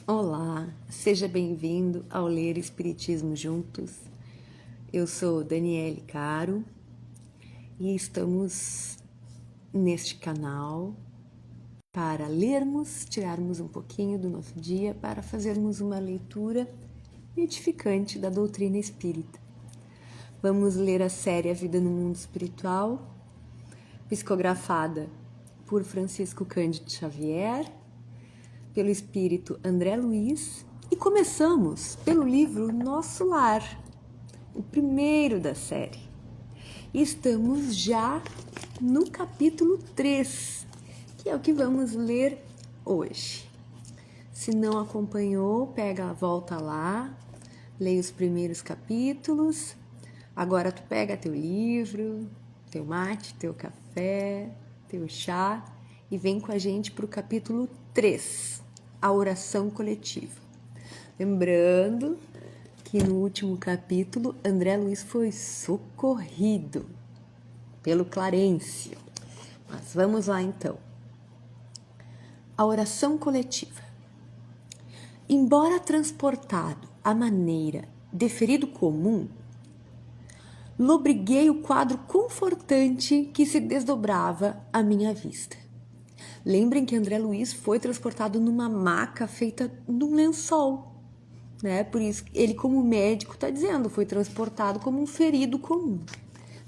Olá, seja bem-vindo ao Ler Espiritismo Juntos. Eu sou Daniele Caro e estamos neste canal para lermos, tirarmos um pouquinho do nosso dia para fazermos uma leitura edificante da doutrina espírita. Vamos ler a série A Vida no Mundo Espiritual, psicografada por Francisco Cândido Xavier, pelo espírito André Luiz, e começamos pelo livro Nosso Lar, o primeiro da série. E estamos já no capítulo 3, que é o que vamos ler hoje. Se não acompanhou, pega a volta lá, leia os primeiros capítulos. Agora tu pega teu livro, teu mate, teu café, teu chá e vem com a gente para o capítulo 3, a oração coletiva. Lembrando que no último capítulo, André Luiz foi socorrido pelo Clarencio. Mas vamos lá então. A oração coletiva. Embora transportado à maneira de ferido comum, lobriguei o quadro confortante que se desdobrava à minha vista. Lembrem que André Luiz foi transportado numa maca feita num lençol, né? Por isso, ele como médico está dizendo, foi transportado como um ferido comum.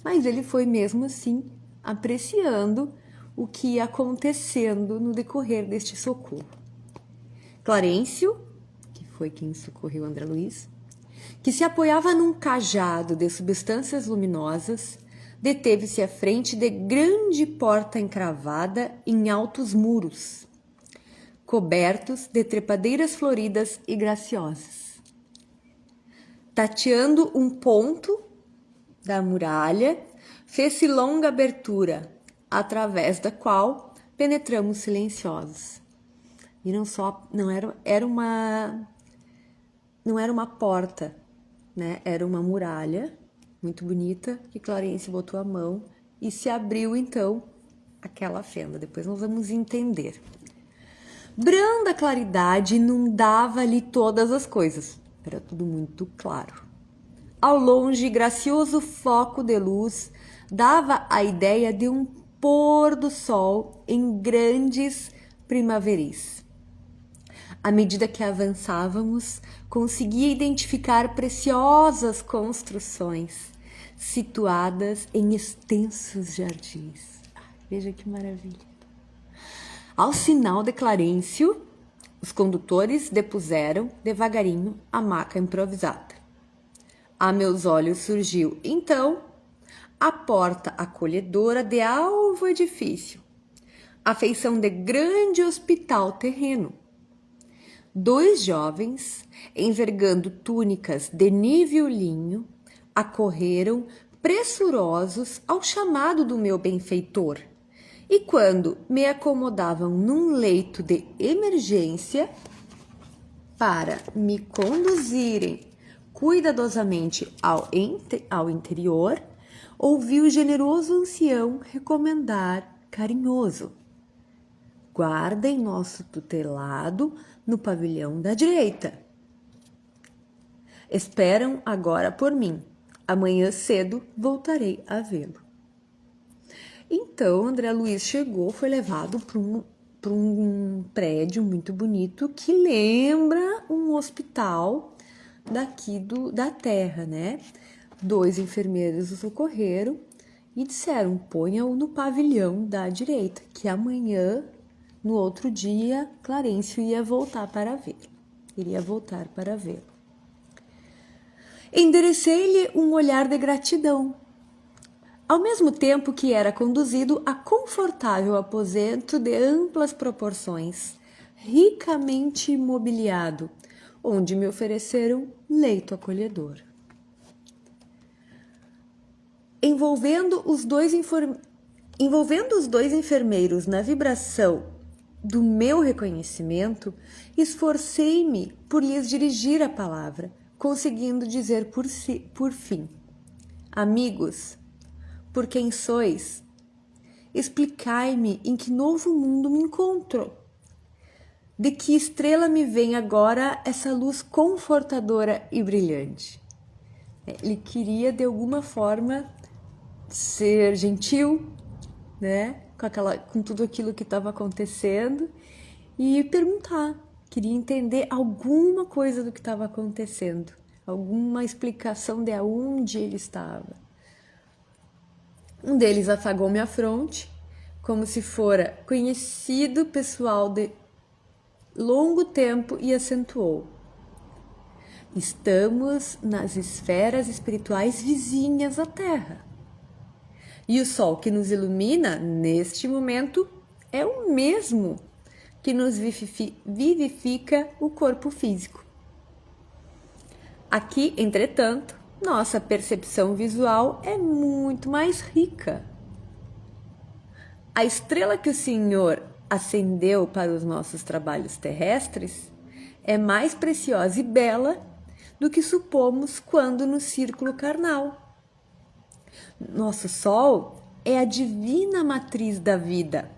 Mas ele foi mesmo assim apreciando o que ia acontecendo no decorrer deste socorro. Clarencio, que foi quem socorreu André Luiz, que se apoiava num cajado de substâncias luminosas, deteve-se à frente de grande porta encravada em altos muros, cobertos de trepadeiras floridas e graciosas. Tateando um ponto da muralha, fez-se longa abertura, através da qual penetramos silenciosos. E não era uma porta, né? Era uma muralha muito bonita que Clarencio botou a mão e se abriu então aquela fenda. Depois nós vamos entender. Branda claridade inundava-lhe todas as coisas. Era tudo muito claro. Ao longe, gracioso foco de luz dava a ideia de um pôr do sol em grandes primaveris. À medida que avançávamos, conseguia identificar preciosas construções situadas em extensos jardins. Veja que maravilha! Ao sinal de Clarencio, os condutores depuseram devagarinho a maca improvisada. A meus olhos surgiu, então, a porta acolhedora de alvo edifício, a feição de grande hospital terreno. 2 jovens, envergando túnicas de nível linho, acorreram pressurosos ao chamado do meu benfeitor, e quando me acomodavam num leito de emergência para me conduzirem cuidadosamente ao interior, ouvi o generoso ancião recomendar carinhoso: guardem nosso tutelado no pavilhão da direita. Esperam agora por mim. Amanhã cedo voltarei a vê-lo. Então, André Luiz chegou, foi levado para um prédio muito bonito que lembra um hospital daqui da terra, né? 2 enfermeiros o socorreram e disseram: ponha-o no pavilhão da direita, que amanhã, no outro dia, Clarencio iria voltar para vê-lo. Enderecei-lhe um olhar de gratidão, ao mesmo tempo que era conduzido a confortável aposento de amplas proporções, ricamente mobiliado, onde me ofereceram leito acolhedor. Envolvendo os dois enfermeiros na vibração do meu reconhecimento, esforcei-me por lhes dirigir a palavra, conseguindo dizer por fim: amigos, por quem sois? Explicai-me em que novo mundo me encontro. De que estrela me vem agora essa luz confortadora e brilhante? Ele queria, de alguma forma, ser gentil, né? Com tudo aquilo que estava acontecendo e perguntar. Queria entender alguma coisa do que estava acontecendo, alguma explicação de aonde ele estava. Um deles afagou minha fronte, como se fora conhecido pessoal de longo tempo, e acentuou: estamos nas esferas espirituais vizinhas à Terra. E o sol que nos ilumina neste momento é o mesmo que nos vivifica o corpo físico. Aqui, entretanto, nossa percepção visual é muito mais rica. A estrela que o Senhor acendeu para os nossos trabalhos terrestres é mais preciosa e bela do que supomos quando no círculo carnal. Nosso Sol é a divina matriz da vida,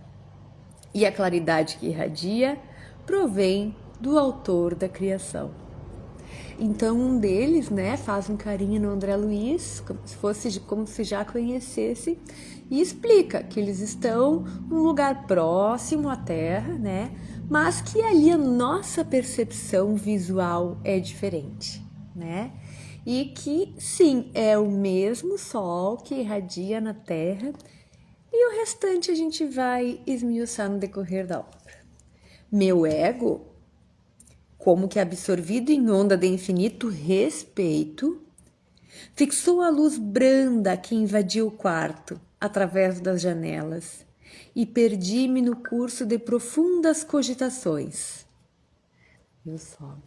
e a claridade que irradia provém do autor da criação. Então um deles, né, faz um carinho no André Luiz, como se já conhecesse, e explica que eles estão num lugar próximo à Terra, né, mas que ali a nossa percepção visual é diferente, né? E que sim, é o mesmo Sol que irradia na Terra, e o restante a gente vai esmiuçar no decorrer da obra. Meu ego, como que absorvido em onda de infinito respeito, fixou a luz branda que invadiu o quarto através das janelas e perdi-me no curso de profundas cogitações. Viu só?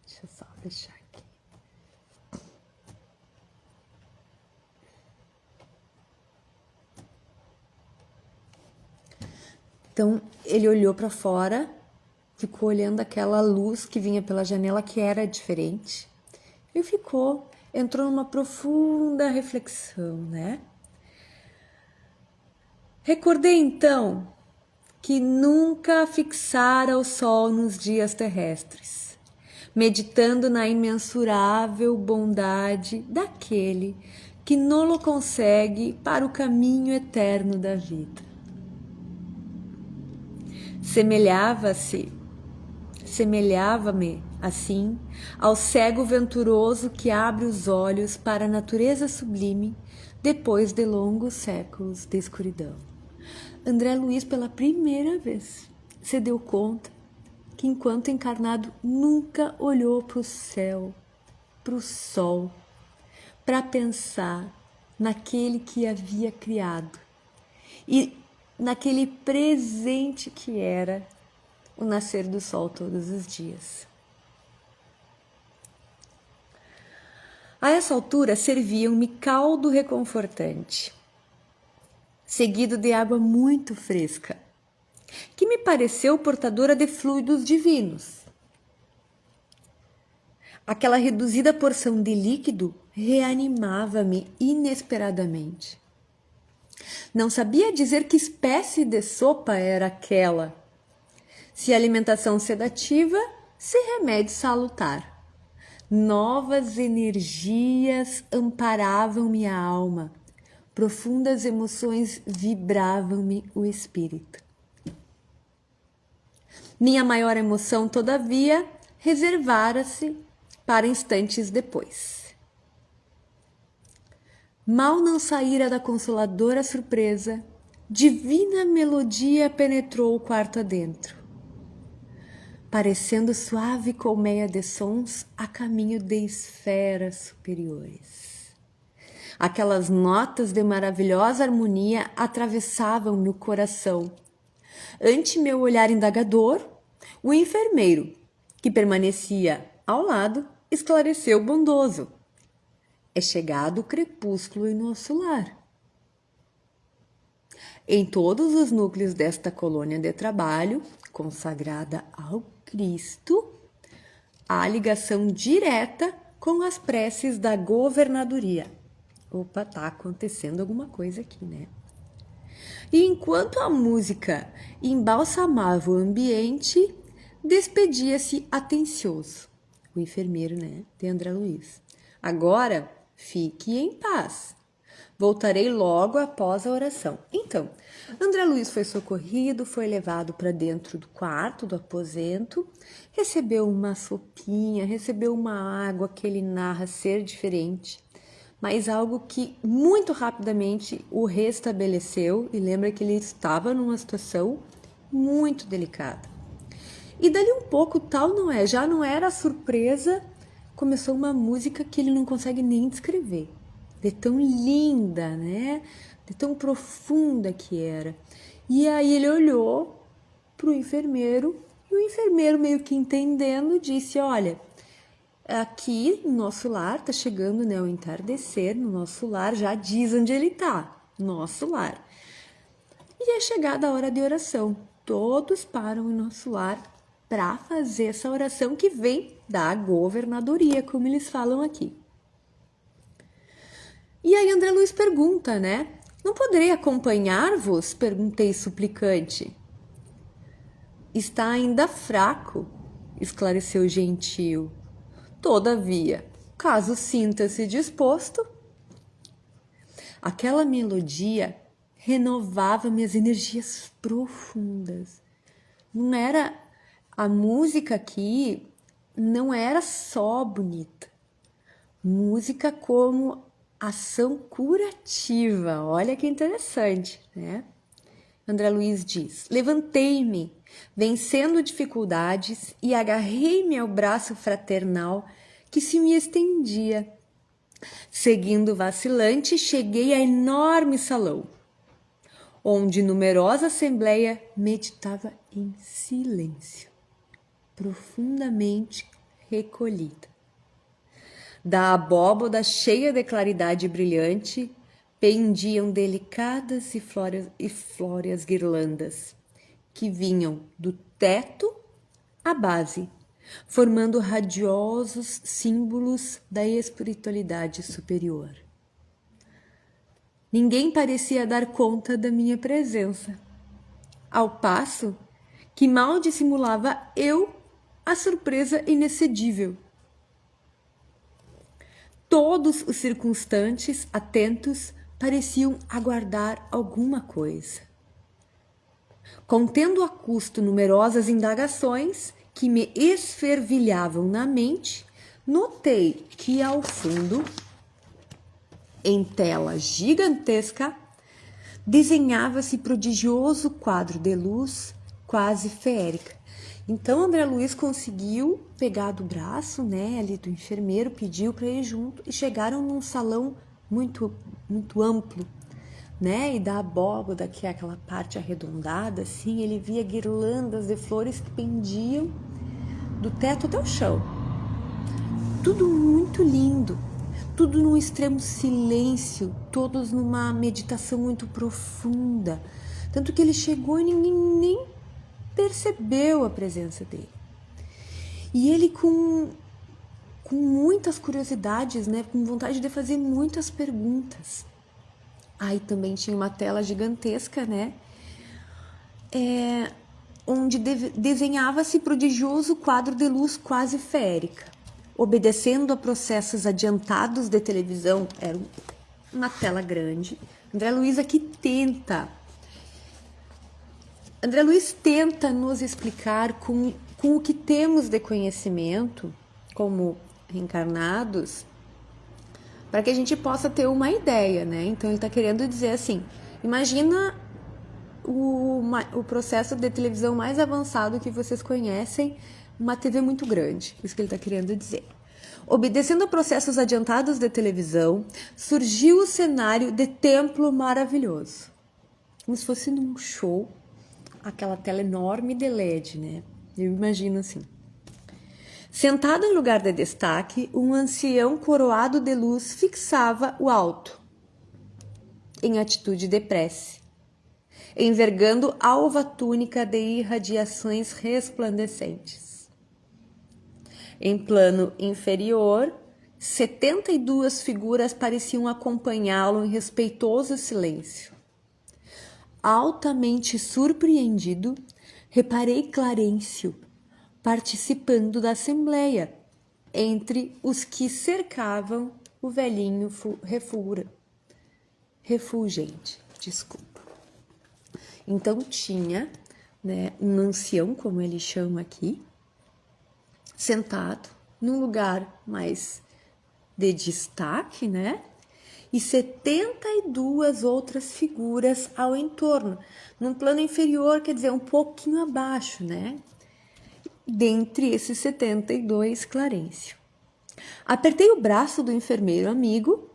Deixa eu só fechar aqui. Então, ele olhou para fora, ficou olhando aquela luz que vinha pela janela, que era diferente, e entrou numa profunda reflexão, né? Recordei então que nunca fixara o sol nos dias terrestres, meditando na imensurável bondade daquele que nolo consegue para o caminho eterno da vida. Semelhava-me, assim, ao cego venturoso que abre os olhos para a natureza sublime depois de longos séculos de escuridão. André Luiz, pela primeira vez, se deu conta que, enquanto encarnado, nunca olhou para o céu, para o sol, para pensar naquele que havia criado e naquele presente que era o nascer do sol todos os dias. A essa altura serviam-me caldo reconfortante, seguido de água muito fresca, que me pareceu portadora de fluidos divinos. Aquela reduzida porção de líquido reanimava-me inesperadamente. Não sabia dizer que espécie de sopa era aquela, se alimentação sedativa, se remédio salutar. Novas energias amparavam minha alma, profundas emoções vibravam-me o espírito. Minha maior emoção, todavia, reservara-se para instantes depois. Mal não saíra da consoladora surpresa, divina melodia penetrou o quarto adentro, parecendo suave colmeia de sons a caminho de esferas superiores. Aquelas notas de maravilhosa harmonia atravessavam meu coração. Ante meu olhar indagador, o enfermeiro, que permanecia ao lado, esclareceu bondoso: é chegado o crepúsculo em nosso lar. Em todos os núcleos desta colônia de trabalho, consagrada ao Cristo, há ligação direta com as preces da governadoria. Opa, tá acontecendo alguma coisa aqui, né? E enquanto a música embalsamava o ambiente, despedia-se atencioso. O enfermeiro, né, de André Luiz. Agora, fique em paz. Voltarei logo após a oração. Então, André Luiz foi socorrido, foi levado para dentro do quarto, do aposento, recebeu uma sopinha, recebeu uma água que ele narra ser diferente, mas algo que muito rapidamente o restabeleceu, e lembra que ele estava numa situação muito delicada. E dali um pouco, já não era surpresa, começou uma música que ele não consegue nem descrever. De tão linda, né? De tão profunda que era. E aí ele olhou para o enfermeiro, e o enfermeiro, meio que entendendo, disse: olha, aqui no nosso lar, tá chegando, né, o entardecer, no nosso lar, já diz onde ele tá, nosso lar. E é chegada a hora de oração. Todos param em nosso lar para fazer essa oração que vem da governadoria, como eles falam aqui. E aí André Luiz pergunta, né? Não poderei acompanhar-vos? Perguntei suplicante. Está ainda fraco, esclareceu gentil. Todavia, caso sinta-se disposto. Aquela melodia renovava minhas energias profundas. Não era a música aqui, não era só bonita. Música como ação curativa. Olha que interessante, né? André Luiz diz: levantei-me, vencendo dificuldades, e agarrei-me ao braço fraternal que se me estendia. Seguindo vacilante, cheguei a enorme salão, onde numerosa assembleia meditava em silêncio, profundamente recolhida. Da abóboda cheia de claridade brilhante, pendiam delicadas e flóreas guirlandas, que vinham do teto à base, formando radiosos símbolos da espiritualidade superior. Ninguém parecia dar conta da minha presença, ao passo que mal dissimulava eu a surpresa inexcedível. Todos os circunstantes, atentos, pareciam aguardar alguma coisa. Contendo a custo numerosas indagações que me esfervilhavam na mente, notei que ao fundo, em tela gigantesca, desenhava-se prodigioso quadro de luz quase feérica. Então André Luiz conseguiu pegar do braço, né, ali do enfermeiro, pediu para ir junto e chegaram num salão muito amplo, né? E da abóboda, que é aquela parte arredondada, assim, ele via guirlandas de flores que pendiam do teto até o chão. Tudo muito lindo, tudo num extremo silêncio, todos numa meditação muito profunda. Tanto que ele chegou e ninguém nem percebeu a presença dele. E ele com muitas curiosidades, né, com vontade de fazer muitas perguntas. Aí também tinha uma tela gigantesca, né, onde desenhava-se prodigioso quadro de luz quase feérica, obedecendo a processos adiantados de televisão. Era uma tela grande. André Luiz tenta nos explicar com o que temos de conhecimento como reencarnados, para que a gente possa ter uma ideia, né? Então ele está querendo dizer assim, imagina o processo de televisão mais avançado que vocês conhecem, uma TV muito grande, isso que ele está querendo dizer. Obedecendo a processos adiantados de televisão, surgiu o cenário de templo maravilhoso, como se fosse num show, aquela tela enorme de LED, né? Eu imagino assim. Sentado em lugar de destaque, um ancião coroado de luz fixava o alto, em atitude de prece, envergando alva túnica de irradiações resplandecentes. Em plano inferior, 72 figuras pareciam acompanhá-lo em respeitoso silêncio. altamente surpreendido, reparei Clarencio participando da assembleia, entre os que cercavam o velhinho refulgente. Desculpa. Então tinha, né, um ancião, como ele chama aqui, sentado num lugar mais de destaque, né? E 72 outras figuras ao entorno, num plano inferior, quer dizer, um pouquinho abaixo, né? Dentre esses 72, Clarencio. Apertei o braço do enfermeiro amigo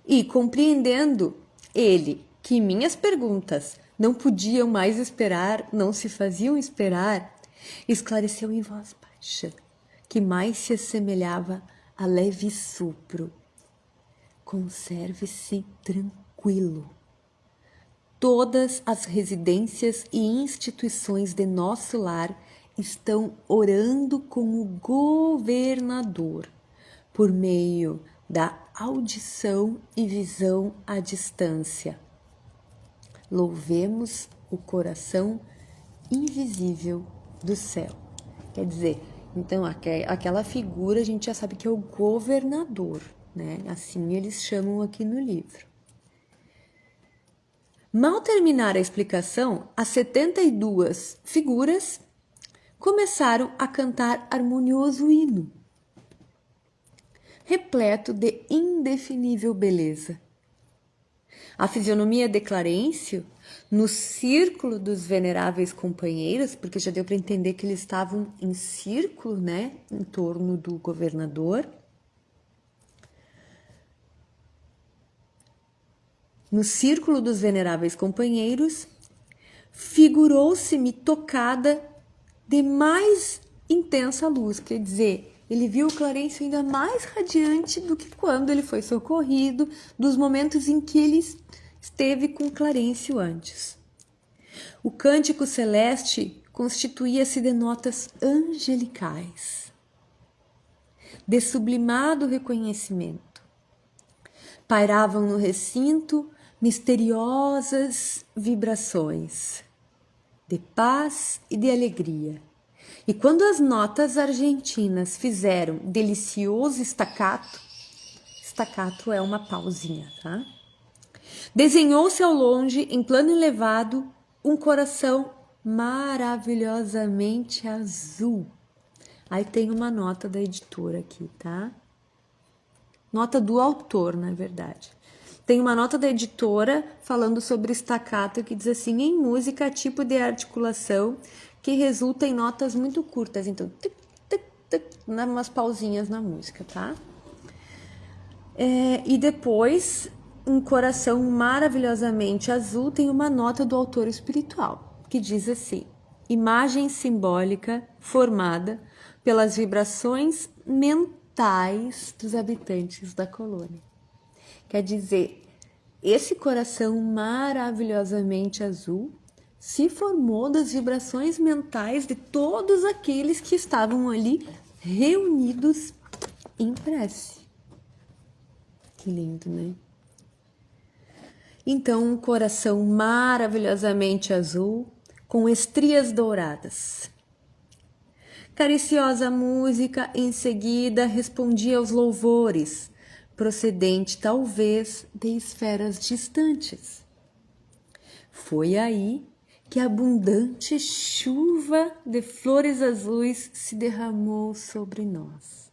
e, compreendendo ele que minhas perguntas não podiam mais esperar, não se faziam esperar, esclareceu em voz baixa, que mais se assemelhava a leve sopro. Conserve-se tranquilo. Todas as residências e instituições de nosso lar estão orando com o governador por meio da audição e visão à distância. Louvemos o coração invisível do céu. Quer dizer, então aquela figura a gente já sabe que é o governador, né? Assim eles chamam aqui no livro. Mal terminar a explicação, as 72 figuras começaram a cantar harmonioso hino, repleto de indefinível beleza. A fisionomia de Clarencio, no círculo dos veneráveis companheiros, porque já deu para entender que eles estavam em círculo, né, em torno do governador. No círculo dos veneráveis companheiros, figurou-se-me tocada de mais intensa luz, quer dizer, ele viu o Clarencio ainda mais radiante do que quando ele foi socorrido, dos momentos em que ele esteve com Clarencio antes. O cântico celeste constituía-se de notas angelicais, de sublimado reconhecimento. Pairavam no recinto misteriosas vibrações de paz e de alegria. E quando as notas argentinas fizeram delicioso staccato é uma pausinha, tá? Desenhou-se ao longe, em plano elevado, um coração maravilhosamente azul. Aí tem uma nota da editora aqui, tá? Nota do autor, na verdade. Tem uma nota da editora falando sobre staccato que diz assim: em música, tipo de articulação que resulta em notas muito curtas. Então, tic, tic, tic, umas pausinhas na música, tá? E depois, um coração maravilhosamente azul tem uma nota do autor espiritual, que diz assim: imagem simbólica formada pelas vibrações mentais dos habitantes da colônia. Quer dizer, esse coração maravilhosamente azul se formou das vibrações mentais de todos aqueles que estavam ali reunidos em prece. Que lindo, né? Então, um coração maravilhosamente azul com estrias douradas. Cariciosa música em seguida respondia aos louvores, procedente talvez de esferas distantes. Foi aí que a abundante chuva de flores azuis se derramou sobre nós.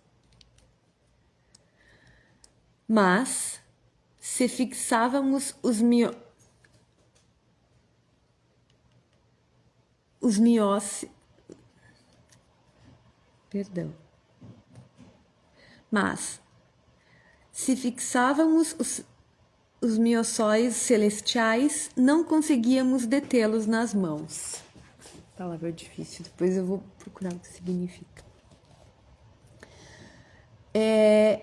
Mas, se fixávamos os miossóis celestiais, não conseguíamos detê-los nas mãos. Palavra difícil, depois eu vou procurar o que significa.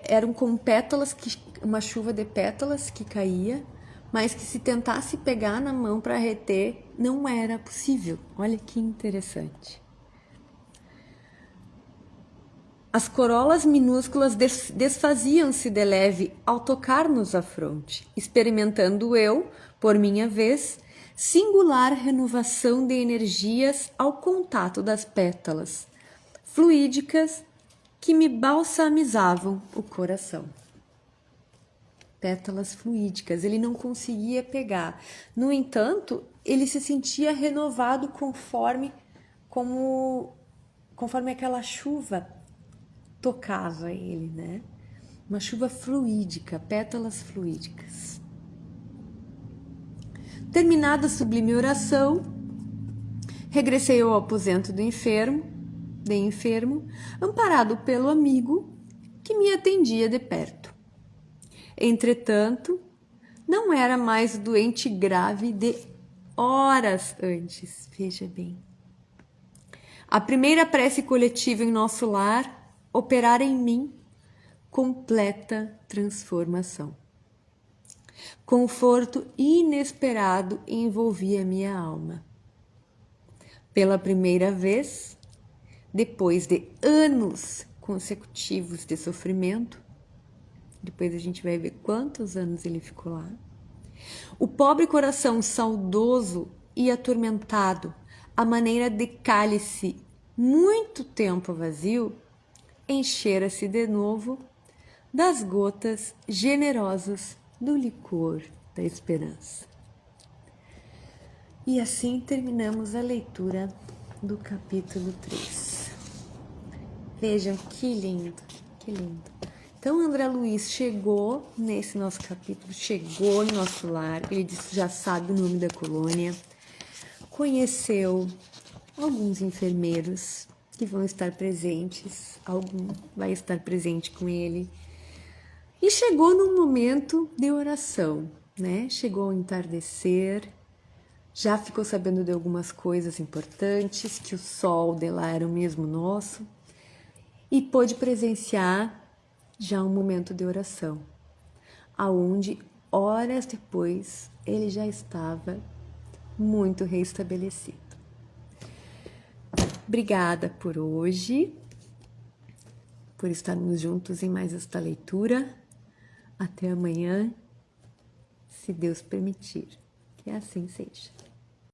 Eram com pétalas, uma chuva de pétalas que caía, mas que se tentasse pegar na mão para reter, não era possível. Olha que interessante. As corolas minúsculas desfaziam-se de leve ao tocar-nos a fronte, experimentando eu, por minha vez, singular renovação de energias ao contato das pétalas fluídicas que me balsamizavam o coração. Pétalas fluídicas, ele não conseguia pegar. No entanto, ele se sentia renovado conforme aquela chuva tocava ele, né? Uma chuva fluídica, pétalas fluídicas. Terminada a sublime oração, regressei ao aposento de enfermo, amparado pelo amigo que me atendia de perto. Entretanto, não era mais doente grave de horas antes, veja bem. A primeira prece coletiva em nosso lar operara em mim completa transformação. Conforto inesperado envolvia minha alma. Pela primeira vez, depois de anos consecutivos de sofrimento, depois a gente vai ver quantos anos ele ficou lá, o pobre coração saudoso e atormentado, à maneira de cálice muito tempo vazio, enchera-se de novo das gotas generosas do licor da esperança. E assim terminamos a leitura do capítulo 3. Vejam que lindo, que lindo. Então, André Luiz chegou nesse nosso capítulo, chegou em nosso lar, ele disse, já sabe o nome da colônia, conheceu alguns enfermeiros que vão estar presentes, algum vai estar presente com ele, e chegou num momento de oração, né? Chegou ao entardecer, já ficou sabendo de algumas coisas importantes, que o sol de lá era o mesmo nosso, e pôde presenciar já um momento de oração, aonde horas depois ele já estava muito restabelecido. Obrigada por hoje, por estarmos juntos em mais esta leitura. Até amanhã, se Deus permitir, que assim seja.